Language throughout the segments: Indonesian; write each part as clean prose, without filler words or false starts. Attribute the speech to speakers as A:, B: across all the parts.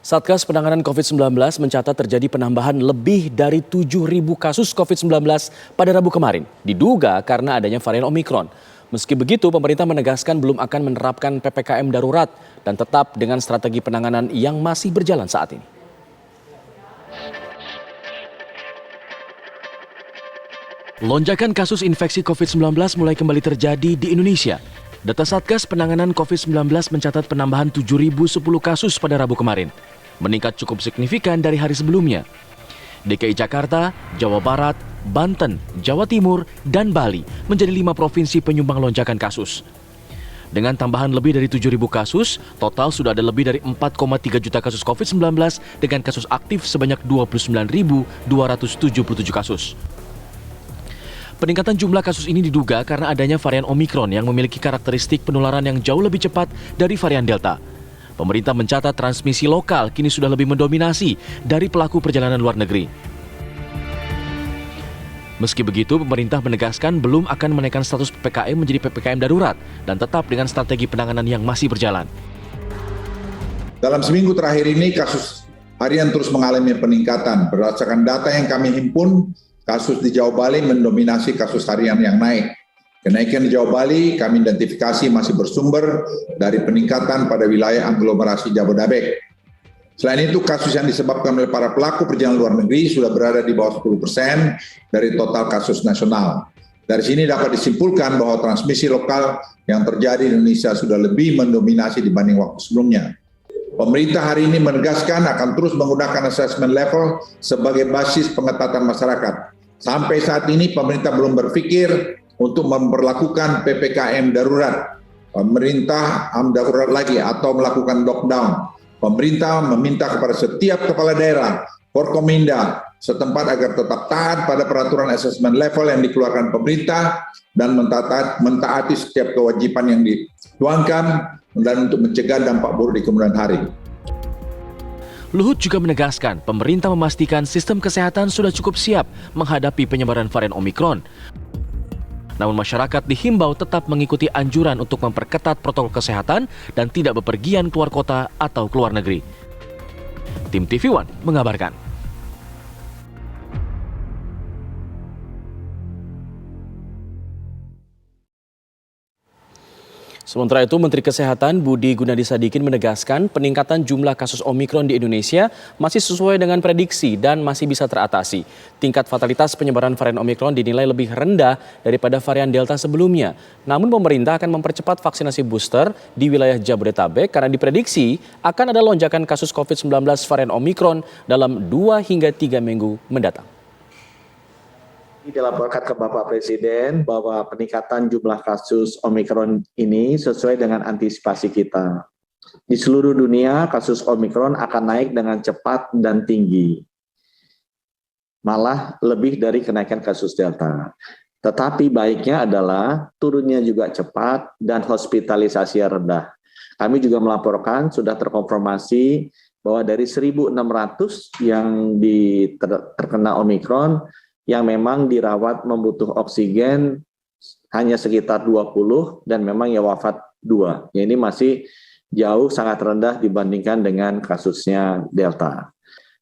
A: Satgas Penanganan COVID-19 mencatat terjadi penambahan lebih dari 7.000 kasus COVID-19 pada Rabu kemarin. Diduga karena adanya varian Omikron. Meski begitu, pemerintah menegaskan belum akan menerapkan PPKM darurat dan tetap dengan strategi penanganan yang masih berjalan saat ini. Lonjakan kasus infeksi COVID-19 mulai kembali terjadi di Indonesia. Data Satgas Penanganan COVID-19 mencatat penambahan 7.010 kasus pada Rabu kemarin. Meningkat cukup signifikan dari hari sebelumnya. DKI Jakarta, Jawa Barat, Banten, Jawa Timur, dan Bali menjadi 5 provinsi penyumbang lonjakan kasus. Dengan tambahan lebih dari 7.000 kasus, total sudah ada lebih dari 4,3 juta kasus COVID-19 dengan kasus aktif sebanyak 29.277 kasus. Peningkatan jumlah kasus ini diduga karena adanya varian Omikron yang memiliki karakteristik penularan yang jauh lebih cepat dari varian Delta. Pemerintah mencatat transmisi lokal kini sudah lebih mendominasi dari pelaku perjalanan luar negeri. Meski begitu, pemerintah menegaskan belum akan menaikkan status PPKM menjadi PPKM darurat dan tetap dengan strategi penanganan yang masih berjalan.
B: Dalam seminggu terakhir ini, kasus harian terus mengalami peningkatan. Berdasarkan data yang kami himpun, kasus di Jawa Bali mendominasi kasus harian yang naik. Kenaikan di Jawa Bali kami identifikasi masih bersumber dari peningkatan pada wilayah aglomerasi Jabodetabek. Selain itu, kasus yang disebabkan oleh para pelaku perjalanan luar negeri sudah berada di bawah 10% dari total kasus nasional. Dari sini dapat disimpulkan bahwa transmisi lokal yang terjadi di Indonesia sudah lebih mendominasi dibanding waktu sebelumnya. Pemerintah hari ini menegaskan akan terus menggunakan assessment level sebagai basis pengetatan masyarakat. Sampai saat ini pemerintah belum berpikir untuk memperlakukan PPKM darurat. Pemerintah darurat lagi atau melakukan lockdown. Pemerintah meminta kepada setiap kepala daerah, Forkominda setempat agar tetap taat pada peraturan assessment level yang dikeluarkan pemerintah dan mentaati setiap kewajiban yang dituangkan dan untuk mencegah dampak buruk di kemudian hari.
A: Luhut juga menegaskan pemerintah memastikan sistem kesehatan sudah cukup siap menghadapi penyebaran varian Omikron. Namun masyarakat dihimbau tetap mengikuti anjuran untuk memperketat protokol kesehatan dan tidak bepergian keluar kota atau keluar negeri. Tim TV One mengabarkan. Sementara itu, Menteri Kesehatan Budi Gunadi Sadikin menegaskan peningkatan jumlah kasus Omikron di Indonesia masih sesuai dengan prediksi dan masih bisa teratasi. Tingkat fatalitas penyebaran varian Omikron dinilai lebih rendah daripada varian Delta sebelumnya. Namun pemerintah akan mempercepat vaksinasi booster di wilayah Jabodetabek karena diprediksi akan ada lonjakan kasus COVID-19 varian Omikron dalam 2 hingga 3 minggu mendatang.
C: Dilaporkan ke Bapak Presiden bahwa peningkatan jumlah kasus Omikron ini sesuai dengan antisipasi kita. Di seluruh dunia, kasus Omikron akan naik dengan cepat dan tinggi. Malah lebih dari kenaikan kasus Delta. Tetapi baiknya adalah turunnya juga cepat dan hospitalisasi rendah. Kami juga melaporkan sudah terkonfirmasi bahwa dari 1.600 yang terkena Omikron, yang memang dirawat membutuh oksigen hanya sekitar 20 dan memang ya wafat 2. Ya, ini masih jauh sangat rendah dibandingkan dengan kasusnya Delta.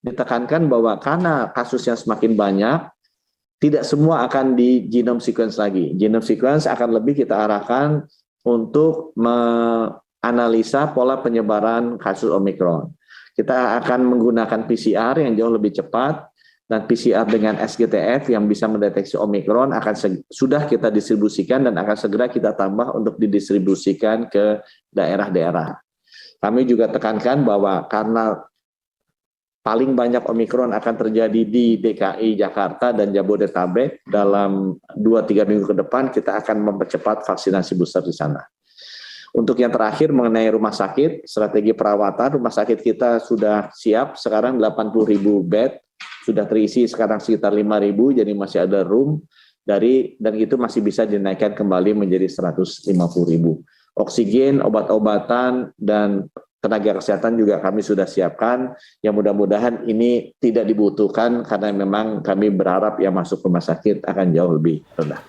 C: Ditekankan bahwa karena kasusnya semakin banyak, tidak semua akan di genome sequence lagi. Genome sequence akan lebih kita arahkan untuk menganalisa pola penyebaran kasus Omikron. Kita akan menggunakan PCR yang jauh lebih cepat, dan PCR dengan SGTF yang bisa mendeteksi Omikron sudah kita distribusikan dan akan segera kita tambah untuk didistribusikan ke daerah-daerah. Kami juga tekankan bahwa karena paling banyak Omikron akan terjadi di DKI Jakarta dan Jabodetabek dalam 2-3 minggu ke depan, kita akan mempercepat vaksinasi booster di sana. Untuk yang terakhir mengenai rumah sakit, strategi perawatan, rumah sakit kita sudah siap, sekarang 80.000 bed, sudah terisi sekarang sekitar 5.000, jadi masih ada room dan itu masih bisa dinaikkan kembali menjadi 150.000. Oksigen, obat-obatan, dan tenaga kesehatan juga kami sudah siapkan, yang mudah-mudahan ini tidak dibutuhkan karena memang kami berharap yang masuk rumah sakit akan jauh lebih rendah.